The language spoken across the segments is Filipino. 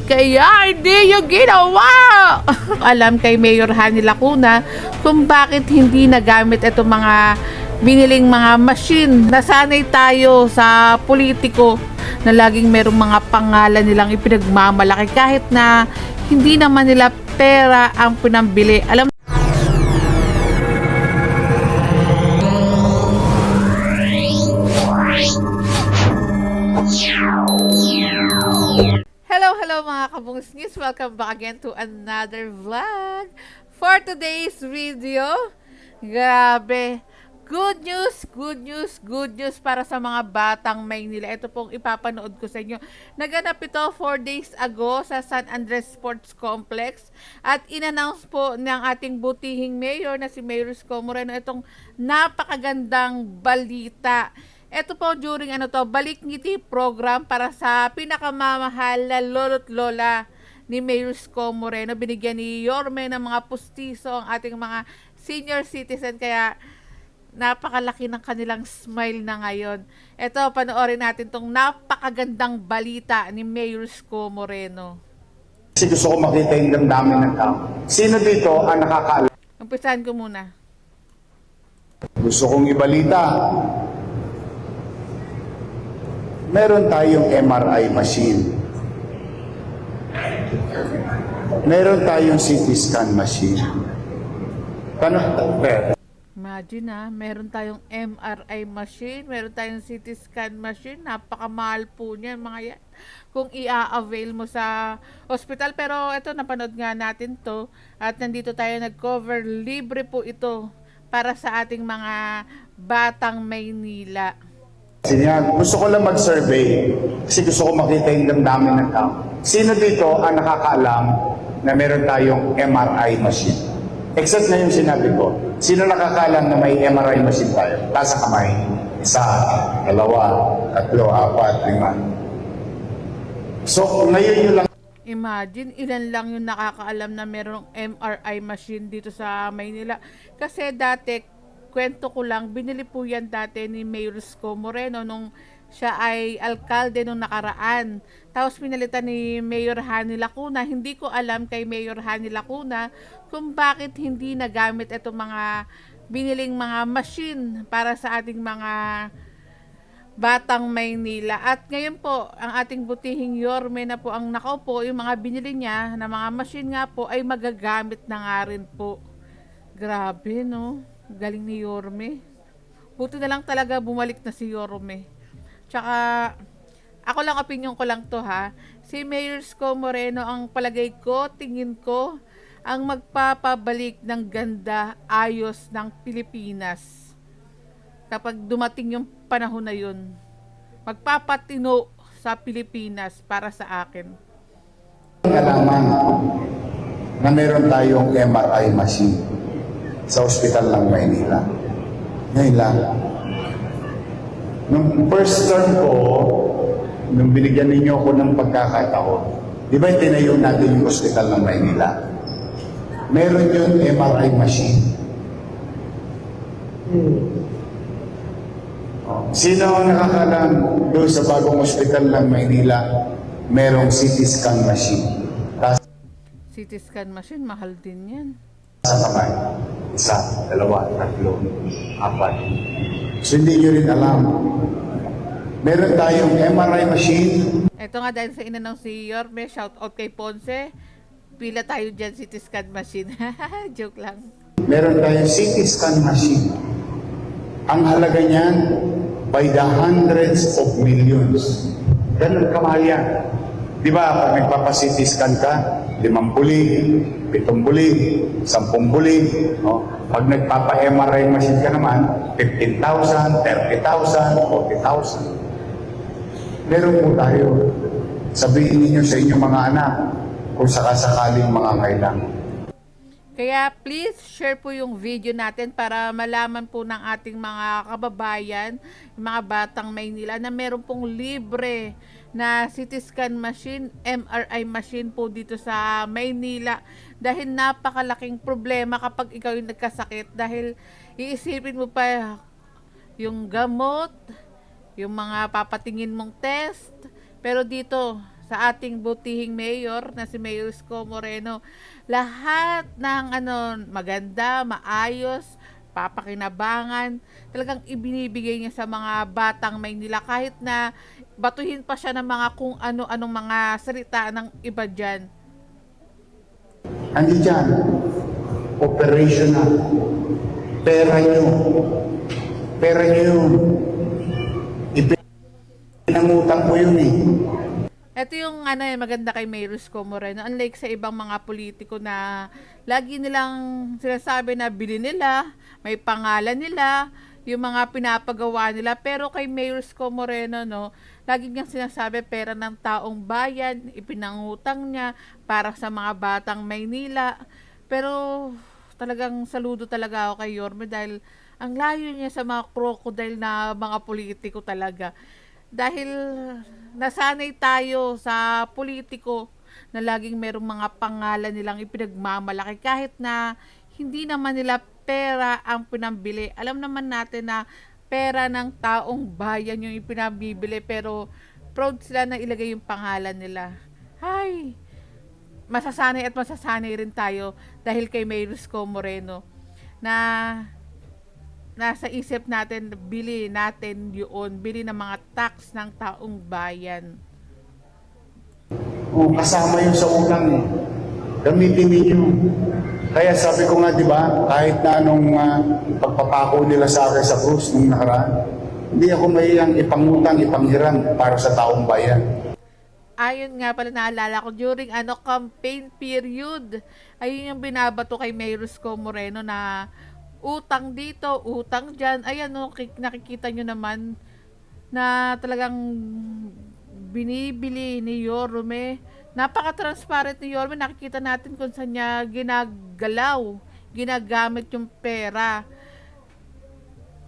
Kaya hindi yung ginawa. Alam kay Mayor Hani Lacuna kung bakit hindi nagamit itong mga biniling mga machine. Nasanay tayo sa politiko na laging merong mga pangalan nilang ipinagmamalaki kahit na hindi naman nila pera ang pinambili. Alam Hello mga kabungsngis! Welcome back again to another vlog. For today's video, grabe, good news para sa mga batang Maynila. Ito pong ipapanood ko sa inyo. Naganap ito 4 days ago sa San Andres Sports Complex at in-announce po ng ating butihing mayor na si Mayor Isko Moreno itong napakagandang balita. Ito po during Balik Ngiti program para sa pinakamamahal na lolo't lola ni Mayor Isko Moreno. Binigyan ni Yorme ng mga pustiso ang ating mga senior citizen kaya napakalaki ng kanilang smile na ngayon. Ito, panoorin natin tong napakagandang balita ni Mayor Isko Moreno. Kasi gusto ko makita yung damdamin ng tao. Sino dito ang nakakaalam? Umpisahan ko muna. Gusto kong ibalita. Meron tayong MRI machine. Meron tayong CT scan machine. Imagine meron tayong MRI machine, meron tayong CT scan machine, napakamahal po niyan mga yan. Kung i-avail mo sa hospital, pero ito napanood nga natin to at nandito tayo nag-cover, libre po ito para sa ating mga batang Maynila. Gusto ko lang mag-survey kasi gusto ko makita yung damdamin ng tao. Sino dito ang nakakaalam na meron tayong MRI machine? Except na yung sinabi ko. Sino nakakaalam na may MRI machine tayo? Taas sa kamay. 1, 2, 3, 4, 5. So, ngayon yun lang. Imagine, ilan lang yung nakakaalam na merong MRI machine dito sa Maynila. Kasi dati, kwento ko lang, binili po yan dati ni Mayor Isko Moreno nung siya ay alkalde nung nakaraan. Tapos pinalitan ni Mayor Hani Lacuna. Hindi ko alam kay Mayor Hani Lacuna kung bakit hindi nagamit itong mga biniling mga machine para sa ating mga batang Maynila. At ngayon po, ang ating butihing Yorme na po ang nakaupo, yung mga binili niya na mga machine nga po ay magagamit na nga rin po. Grabe, no? Galing ni Yorme. Buti na lang talaga bumalik na si Yorme. Tsaka, ako lang, opinion ko lang to ha. Si Mayor Isko Moreno ang palagay ko, tingin ko, ang magpapabalik ng ganda, ayos ng Pilipinas. Kapag dumating yung panahon na yun, magpapatino sa Pilipinas para sa akin. Nalaman na meron tayong MRI machine sa ospital ng Maynila. Ngayon lang. Nung first term ko, nung binigyan ninyo ako ng pagkakataon, di ba tinayo natin yung ospital ng Maynila? Meron yung MRI machine. Sino ang nakakalam doon sa bagong ospital ng Maynila, merong CT scan machine? CT scan machine, mahal din yan. Sa kamay. 1, 2, 3, 4. So hindi nyo rin alam. Meron tayong MRI machine. Ito nga dahil sa in-announce si Yorme, shout out kay Ponce. Pila tayo dyan CT scan machine. Joke lang. Meron tayong CT scan machine. Ang halaga niyan by the hundreds of millions. Ganun kamahal yan. Di ba, pag nagpapa-CT scan ka, 5 buli, 7 buli, 10 buli. No? Pag nagpapa-MRI machine ka naman, 15,000, 30,000, 40,000. Meron po tayo. Sabihin niyo sa inyong mga anak kung sakasakaling mga kailangan. Kaya please share po yung video natin para malaman po ng ating mga kababayan, yung mga batang Maynila na meron pong libre na CT scan machine, MRI machine po dito sa Maynila. Dahil napakalaking problema kapag ikaw yung nagkasakit dahil iisipin mo pa yung gamot, yung mga papatingin mong test. Pero dito sa ating butihing mayor na si Mayor Isko Moreno. Lahat ng maganda, maayos, papakinabangan, talagang ibinibigay niya sa mga batang Maynila kahit na batuhin pa siya ng mga kung ano-anong mga salita ng iba dyan. Andi dyan, operational. Pera nyo. Pera nyo yun. Pinangutang ko yun eh. Ito yung maganda kay Mayor Isko Moreno. Unlike sa ibang mga politiko na lagi nilang sinasabi na bili nila, may pangalan nila, yung mga pinapagawa nila. Pero kay Mayor Isko Moreno, no, lagi niyang sinasabi pera ng taong bayan, ipinangutang niya para sa mga batang Maynila. Pero talagang saludo talaga ako kay Yorme dahil ang layo niya sa mga crocodile na mga politiko talaga. Dahil nasanay tayo sa politiko na laging merong mga pangalan nilang ipinagmamalaki kahit na hindi naman nila pera ang pinambili. Alam naman natin na pera ng taong bayan yung ipinabibili pero proud sila na ilagay yung pangalan nila. Hay! Masasanay at masasanay rin tayo dahil kay Mayor Isko Moreno na nasa isip natin, bili natin yun, bili ng mga tax ng taong bayan. Oh, kasama yun sa utang eh. Gamitin ninyo. Kaya sabi ko nga, di ba, kahit na anong pagpapako nila sa akin sa krus nung nakaraan, hindi ako mayang ipangutang, ipanghiram para sa taong bayan. Ayun nga pala naalala ko during campaign period. Ayun yung binabato kay Mayor Isko Moreno na utang dito, utang dyan. Ayan nakikita nyo naman na talagang binibili ni Yorme. Napaka-transparent ni Yorme. Nakikita natin kung saan niya ginagalaw, ginagamit yung pera.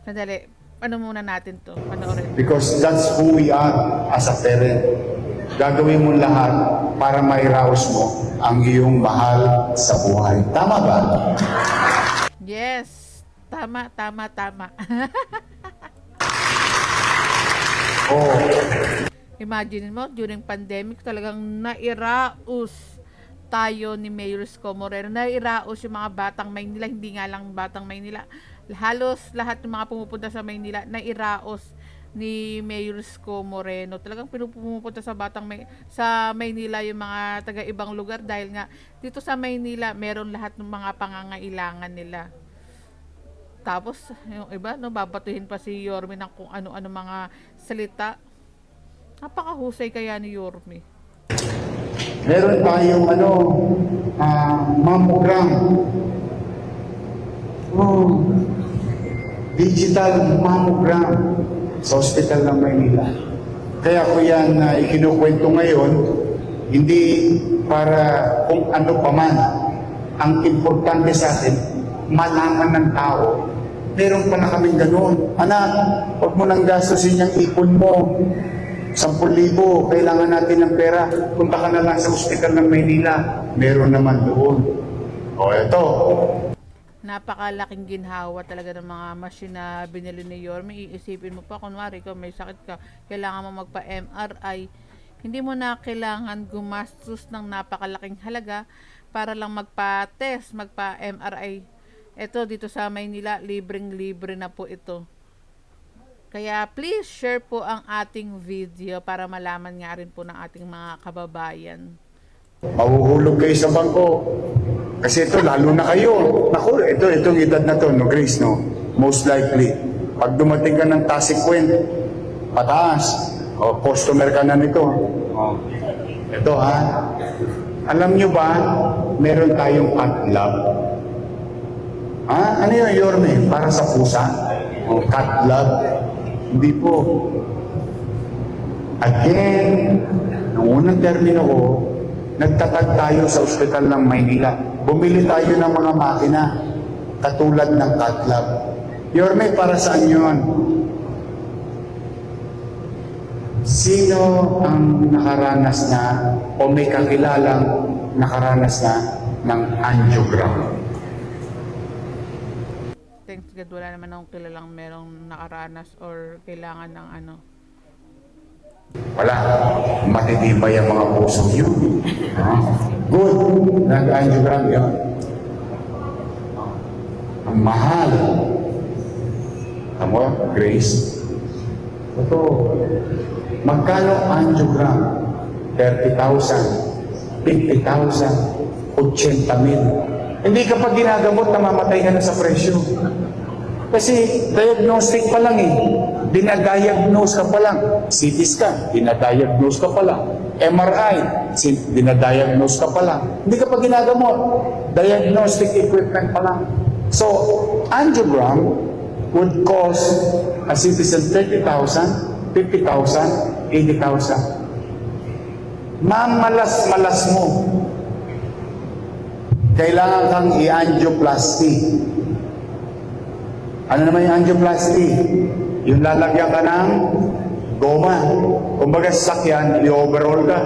Sandali, muna natin to. Panoorin. Because that's who we are as a parent. Gagawin mo lahat para mairaos mo ang iyong mahal sa buhay. Tama ba? Yes. Tama. Oh. Imagine mo, during pandemic, talagang nairaos tayo ni Mayor Isko Moreno. Nairaos yung mga batang Maynila, hindi nga lang batang Maynila. Halos lahat ng mga pumupunta sa Maynila, nairaos ni Mayor Isko Moreno. Talagang pumupunta sa sa Maynila yung mga taga-ibang lugar dahil nga dito sa Maynila, meron lahat ng mga pangangailangan nila. Tapos, yung iba, babatuhin pa si Yorme ng kung ano-ano mga salita. Napakahusay kaya ni Yorme. Meron tayong mammogram. Oh, digital mammogram sa ospital ng Maynila. Kaya ko yan ikinukwento ngayon, hindi para kung ano pa man. Ang importante sa atin, malaman ng tao, meron pa na kaming ganun. Anak, huwag mo nang gastusin yung ipon mo. 10,000, kailangan natin ng pera. Punta ka na lang sa ospital ng Maynila. Meron naman doon. O, eto. Napakalaking ginhawa talaga ng mga machine na binili ni Yorme. Iisipin mo pa, kunwari ikaw may sakit ka, kailangan mo magpa-MRI. Hindi mo na kailangan gumastos ng napakalaking halaga para lang magpa-test, magpa-MRI. Ito dito sa Maynila, libreng-libre na po ito. Kaya please share po ang ating video para malaman nga rin po ng ating mga kababayan. Mahuhulog kayo sa bangko. Kasi ito, lalo na kayo. Naku, itong edad na to, no, Grace, no? Most likely. Pag dumating ka ng Tasikwent, pataas, o customer ka na nito. O, ito ha. Alam nyo ba, meron tayong cat lab. Ano yun, Yorme? Para sa pusa? O cat lab? Hindi po. Again, nung unang termino ko, nagtatag tayo sa ospital ng Maynila. Bumili tayo ng mga makina katulad ng cat lab. Yorme, para saan yun? Sino ang nakaranas na o may kakilalang nakaranas na ng angiogram? Thanks God, wala naman akong kilalang merong nakaranas or kailangan ng Wala. Matitibay ang mga puso niyo. Good. Nag-angiogram yun. Ang mahal. Tama, Grace? Ito. Magkano angiogram? 30,000, 50,000, 80,000. Hindi ka pa ginagamot, namamatay ka na sa presyo. Kasi diagnostic pa lang eh. Dinadiagnose ka pa lang. CT scan, dinadiagnose ka pa lang. MRI, dinadiagnose ka pa lang. Hindi ka pa ginagamot. Diagnostic equipment pa lang. So, angiogram would cost a citizen 30,000, 50,000, 80,000. Mamalas-malas mo. Kailangan kang i-angioplasty. Ano naman yung angioplasty? Yung lalagyan ka ng goma. Kumbaga sasakyan, i-overall ka.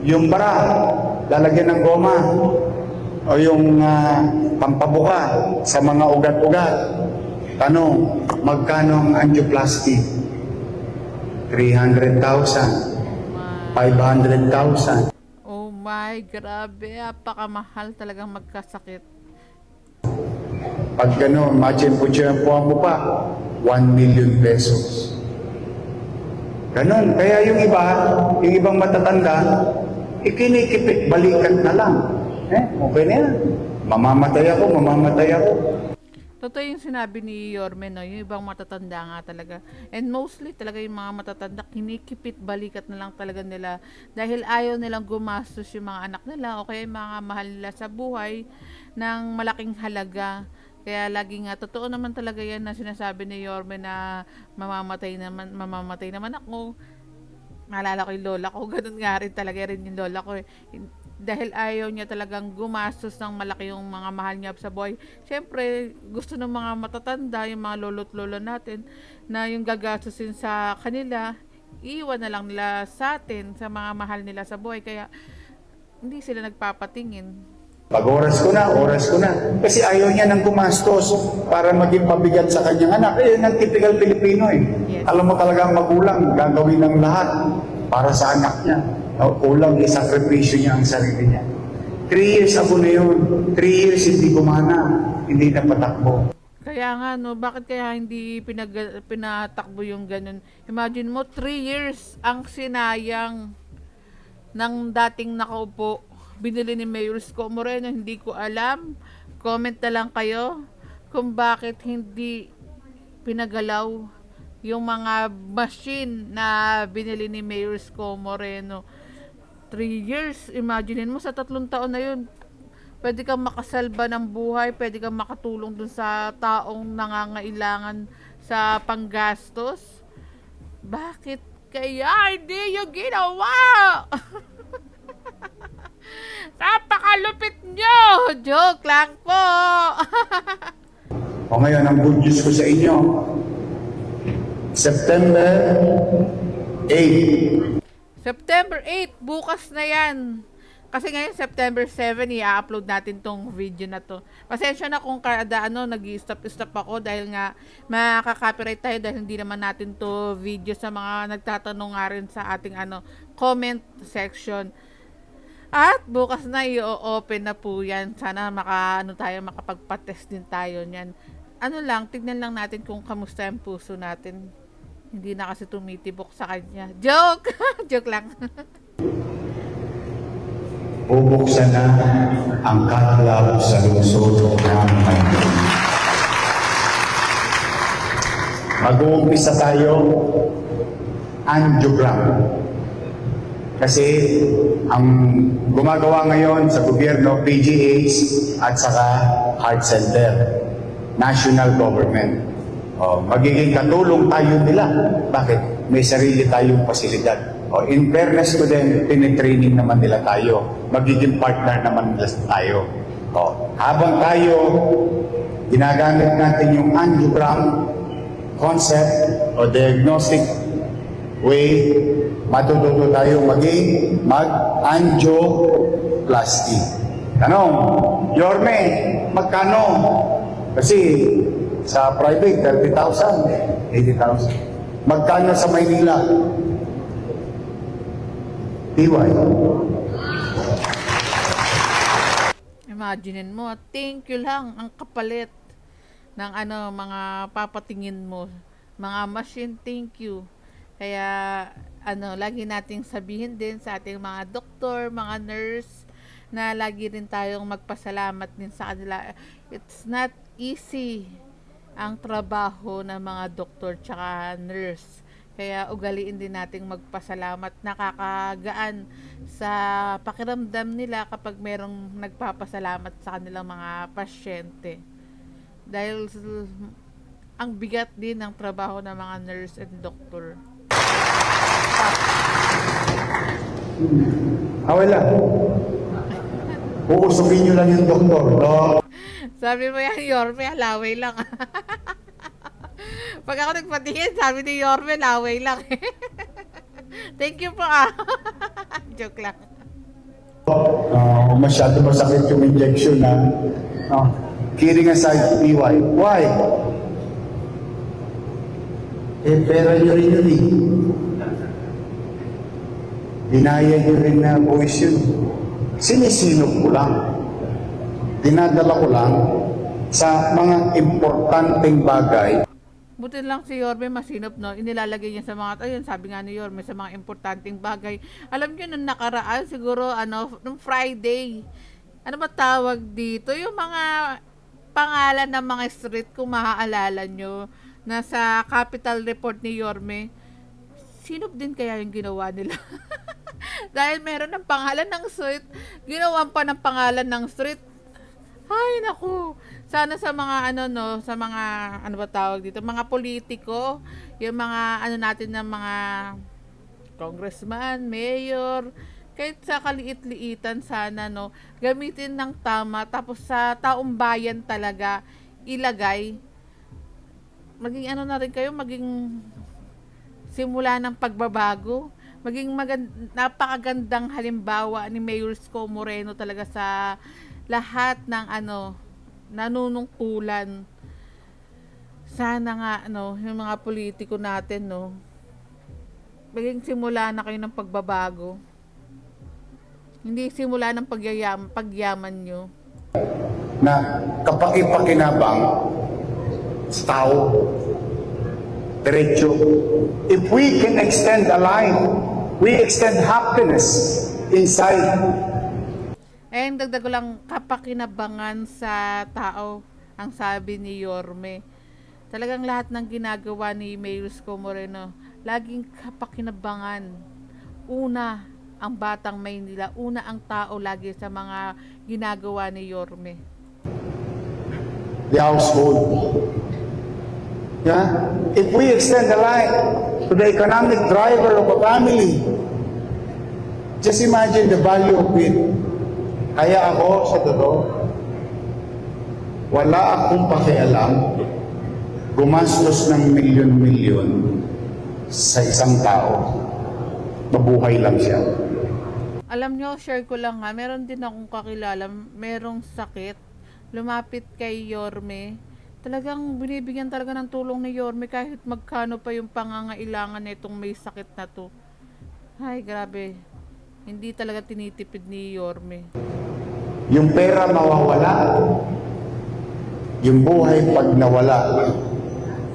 Yung bara, lalagyan ng goma. O yung pampabuka sa mga ugat-ugat. Tanong, magkano ang angioplasty? 300,000. 500,000. Oh my, grabe. Apakamahal talagang magkasakit. Pag gano'n, machempo-chempoan mo pa, 1 million pesos. Ganon. Kaya yung ibang matatanda, ikinikipit balikan na lang. Okay na yan. Mamamatay ako. Totoo yung sinabi ni Yorme, no? Yung ibang matatanda nga talaga. And mostly talaga yung mga matatanda, kinikipit balikat na lang talaga nila. Dahil ayaw nilang gumastos yung mga anak nila o kaya yung mga mahal nila sa buhay ng malaking halaga. Kaya lagi nga, totoo naman talaga yan na sinasabi ni Yorme na mamamatay naman ako. Naalala ko yung lola ko, ganun nga rin talaga rin yung lola ko. Dahil ayaw niya talagang gumastos ng malaki yung mga mahal niya sa buhay. Siyempre, gusto ng mga matatanda, yung mga lolo't lolo natin, na yung gagastusin sa kanila, iwan na lang nila sa atin, sa mga mahal nila sa buhay. Kaya, hindi sila nagpapatingin. Pag oras ko na. Kasi ayaw niya ng gumastos para maging pabigat sa kanyang anak. Yun ang typical Pilipino eh. Yes. Alam mo talaga ang magulang, gagawin ng lahat para sa anak niya. Kulang isakripisyo niya ang sarili niya. 3 years ago na yun. 3 years hindi gumana. Hindi na patakbo. Kaya nga, no, bakit kaya hindi pinatakbo yung ganun? Imagine mo, 3 years ang sinayang ng dating nakaupo. Binili ni Mayor Isko Moreno, hindi ko alam. Comment na lang kayo kung bakit hindi pinagalaw yung mga machine na binili ni Mayor Isko Moreno. 3 years, imaginein mo sa 3 taon na yun, pwede kang makasalba ng buhay, pwede kang makatulong dun sa taong nangangailangan sa panggastos. Bakit kaya hindi yung ginawa? Napakalupit nyo! Joke lang po! O ngayon, ang good news ko sa inyo, September 8. September 8, bukas na yan. Kasi ngayon, September 7, i-upload natin tong video na to. Pasensya na kung kada nag-i-stop ako dahil nga makaka-copyright tayo dahil hindi naman natin to video sa mga nagtatanong nga rin sa ating comment section. At bukas na i-open na po yan. Sana makapagpa-test din tayo niyan. Tignan lang natin kung kamusta yung puso natin. Hindi na kasi tumitibok sa kanya. Joke! Joke lang. Bubuksan na ang katlab sa lungsod ng Maynila. Mag-uumpisa tayo angiogram. Kasi ang gumagawa ngayon sa gobyerno, PGH at saka Heart Center, national government. Magiging katulong tayo nila. Bakit? May sarili tayong pasilidad. In fairness to them, pinitraining naman nila tayo. Magiging partner naman nila tayo. Habang tayo, ginagamit natin yung angiogram concept o diagnostic way, matututo tayo maging mag-angioplasty. Tanong, Yorme, magkano? Kasi sa private, 30,000, 80,000. Magkano sa Maynila? TY. Imaginein mo, thank you lang ang kapalit ng mga papatingin mo. Mga machine, thank you. Kaya lagi nating sabihin din sa ating mga doktor, mga nurse, na lagi rin tayong magpasalamat din sa kanila. It's not easy ang trabaho ng mga doktor tsaka nurse. Kaya ugaliin din nating magpasalamat. Nakakagaan sa pakiramdam nila kapag merong nagpapasalamat sa kanilang mga pasyente. Dahil ang bigat din ng trabaho ng mga nurse and doktor. Wala. Uusukin nyo lang yung doktor. No? Sabi mo yan, Yorme, laway lang. Pag ako nagpatingin, sabi ni Yorme, laway lang. Thank you po Joke lang. Masyado masakit yung injection na. Kidding aside, PY. Why? Pera nyo rin yun eh. Dinaya nyo rin na voice yun. Sinisinop ko lang. Dinadala ko lang sa mga importanteng bagay. Buti lang si Yorme masinop, no? Inilalagay niya sa mga, ayun, sabi nga ni Yorme, sa mga importanteng bagay. Alam niyo, nung nakaraan, siguro, nung Friday, ano ba tawag dito? Yung mga pangalan ng mga street, kung maaalala nyo, na sa capital report ni Yorme, sinop din kaya yung ginawa nila? Dahil meron ng pangalan ng street, ginawan pa ng pangalan ng street. Ay, naku. Sana sa mga sa mga ba tawag dito, mga politiko, yung mga natin ng mga congressman, mayor, kahit sa kaliit-liitan sana gamitin ng tama, tapos sa taong bayan talaga ilagay. Maging na rin kayo, maging simula ng pagbabago, maging napakagandang halimbawa ni Mayor Isko Moreno talaga sa lahat ng nanunungkulan. Sana nga yung mga politiko natin maging simula na kayo ng pagbabago. Hindi simula ng pagyaman nyo. Na kapaki-pakinabang sa tao. Diretso. If we can extend a life, we extend happiness inside. Dagdag ko lang, kapakinabangan sa tao, ang sabi ni Yorme. Talagang lahat ng ginagawa ni Mayor Isko Moreno, laging kapakinabangan. Una, ang Batang Maynila. Una, ang tao lagi sa mga ginagawa ni Yorme. The household. Yeah? If we extend the life to the economic driver of a family, just imagine the value of it. Kaya ako, sa totoo, wala akong pakialam gumastos ng milyon-milyon sa isang tao. Mabuhay lang siya. Alam nyo, share ko lang meron din akong kakilala, merong sakit, lumapit kay Yorme. Talagang binibigyan talaga ng tulong ni Yorme kahit magkano pa yung pangangailangan nitong may sakit na to. Ay, grabe. Hindi talaga tinitipid ni Yorme. Yung pera mawawala. Yung buhay pag nawala,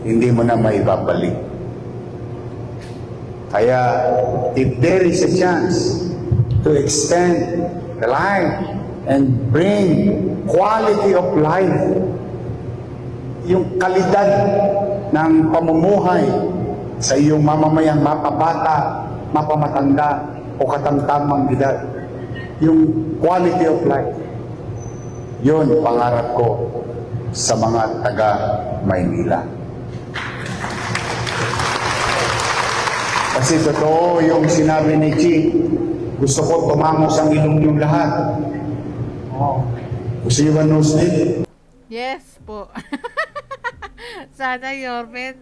hindi mo na maibabalik. Kaya, if there is a chance to extend the life and bring quality of life, yung kalidad ng pamumuhay sa iyong mamamayang mapabata, mapamatanda, o katamtamang edad, yung quality of life, yun pangarap ko sa mga taga Maynila. Kasi totoo yung sinabi ni Chi, gusto ko tumangos ang ilong yung lahat. Gusto nyo ba nose-dip? Yes po. Sana Yorme,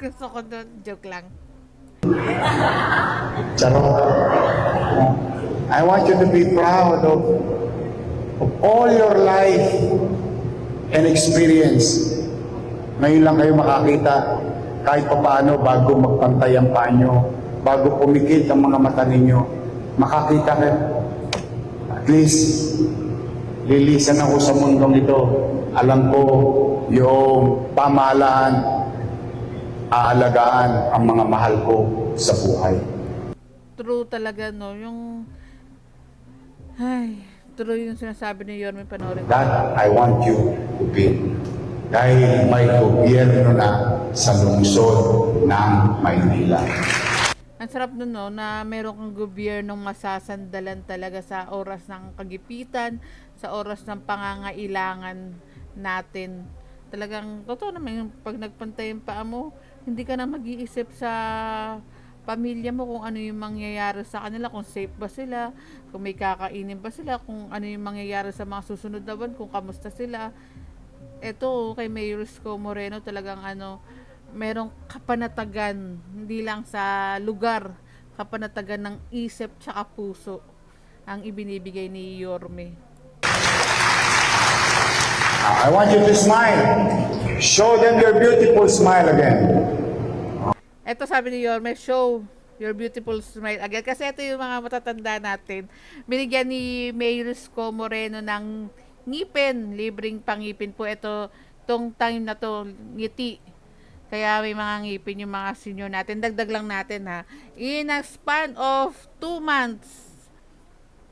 gusto ko doon. Joke lang. Charot. I want you to be proud of all your life and experience. Ngayon lang kayo makakita kahit pa paano bago magpantay ang panyo, bago pumikit ang mga mata ninyo, makakita kayo. At least, lilisan ako sa mundong ito. Alam ko yung pamahalaan, aalagaan ang mga mahal ko sa buhay. True talaga, no? True yung sinasabi ni Yorme, panoorin ko. That I want you to be. Dahil may gobyerno na sa lungsod ng Maynila. Ang sarap nun, no, na meron kang gobyernong masasandalan talaga sa oras ng kagipitan, sa oras ng pangangailangan natin. Talagang, totoo naman, yung pag nagpantay yung paa mo, hindi ka na mag-iisip sa pamilya mo kung ano yung mangyayari sa kanila, kung safe ba sila, kung may kakainin ba sila, kung ano yung mangyayari sa mga susunod na buwan, kung kamusta sila. Eto, kay Mayor Isko Moreno, talagang merong kapanatagan, hindi lang sa lugar, kapanatagan ng isip tsaka puso ang ibinibigay ni Yorme. I want you to smile. Show them your beautiful smile again. Eto, sabi ni Yorme, show your beautiful smile again. Kasi ito yung mga matatanda natin. Binigyan ni Mayor Isko Moreno ng ngipin, libreng pangipin po. Ito, tong time na to, ngiti. Kaya may mga ngipin yung mga senior natin. Dagdag lang natin, ha. In a span of 2 months,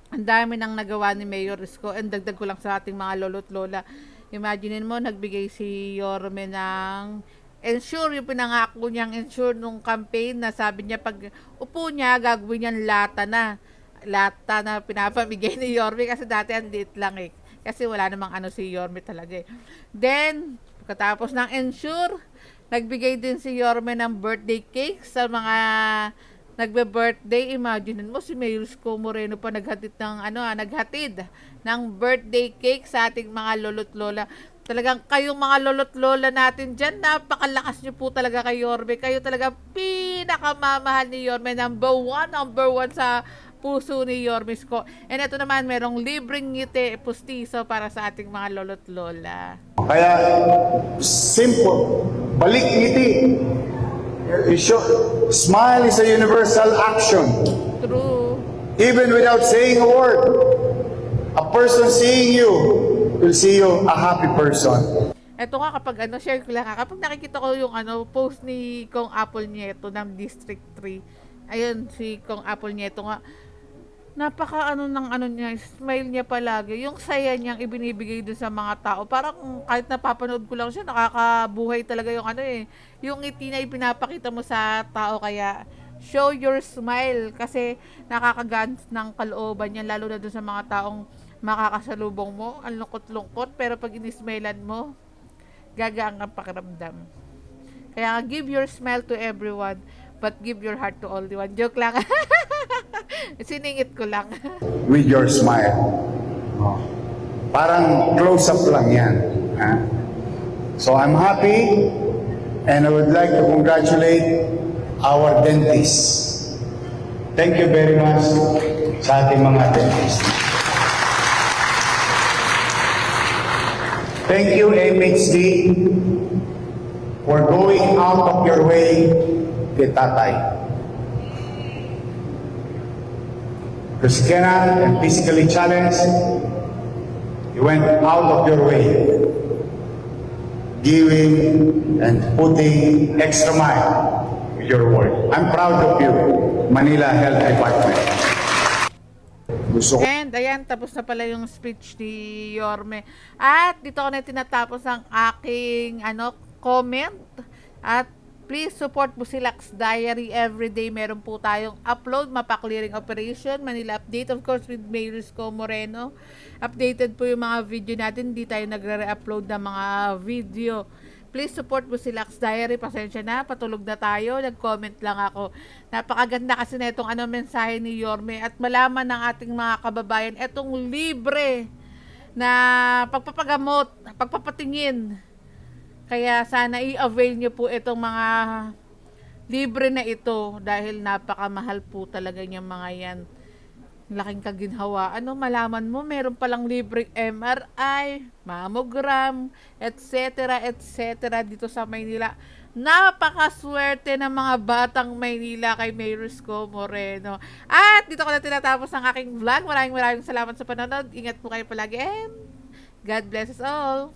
ang dami nang nagawa ni Mayor Isko. And dagdag ko lang sa ating mga lolo't lola. Imaginin mo, nagbigay si Yorme ng ensure, yung pinangako niyang ensure nung campaign na sabi niya pag upo niya, gagawin niyang lata na pinapamigay ni Yorme kasi dati ang liit lang eh. Kasi wala namang si Yorme talaga eh. Then, pagkatapos ng ensure, nagbigay din si Yorme ng birthday cake sa mga nagbe-birthday. Imagine mo si Mayor Isko Moreno pa naghatid ng birthday cake sa ating mga lolo't lola. Talagang kayong mga lolo't lola natin dyan, napakalakas nyo po talaga kay Yorme. Kayo talaga pinakamamahal ni Yorme. Number one sa puso ni Yorme Isko. And ito naman, merong libreng ngiti pustiso para sa ating mga lolo't lola. Kaya, simple. Balik ngiti. Smile is a universal action. True. Even without saying a word, a person seeing you will see you a happy person. Ito nga kapag share ko lang kapag nakikita ko yung post ni Kong Apple Nieto ng District 3. Ayun, si Kong Apple Nieto nga, napaka niya, smile niya palagi. Yung saya niyang ibinibigay dun sa mga tao. Parang kahit napapanood ko lang siya, nakakabuhay talaga yung yung ngiti na ipinapakita mo sa tao. Kaya show your smile kasi nakakagaan ng kalooban niya, lalo na dun sa mga taong makakasalubong mo. Ang lungkot-lungkot, pero pag inismailan mo, gagaan ang pakiramdam. Kaya give your smile to everyone, but give your heart to only one. Joke lang. Siningit ko lang. With your smile. Oh. Parang close-up lang yan. Ha? So I'm happy and I would like to congratulate our dentists. Thank you very much sa ating mga dentists. Thank you, MHD, for going out of your way kay Tatay. Because you cannot and physically challenged, you went out of your way, giving and putting extra mile with your work. I'm proud of you, Manila Health Department. Gusto ko. And ayan, tapos na pala yung speech ni Yorme. At dito ko na tinatapos ang aking comment. At please support Busilak's Diary everyday. Meron po tayong upload, mapa-clearing operation, Manila update, of course with Mayor Isko Moreno. Updated po yung mga video natin, hindi tayo nagre-upload ng mga video. Please support Busilak's Diary. Pasensya na, patulog na tayo. Nag-comment lang ako. Napakaganda kasi na itong mensahe ni Yorme at malaman ng ating mga kababayan itong libre na pagpapagamot, pagpapatingin. Kaya sana i-avail nyo po itong mga libre na ito dahil napakamahal po talaga yung mga yan. Laking kaginhawa. Malaman mo, meron palang libreng MRI, mammogram, etc. dito sa Maynila. Napakaswerte ng mga batang Maynila kay Mayor Isko Moreno. At dito ko na tinatapos ang aking vlog. Maraming salamat sa panonood. Ingat po kayo palagi and God bless us all.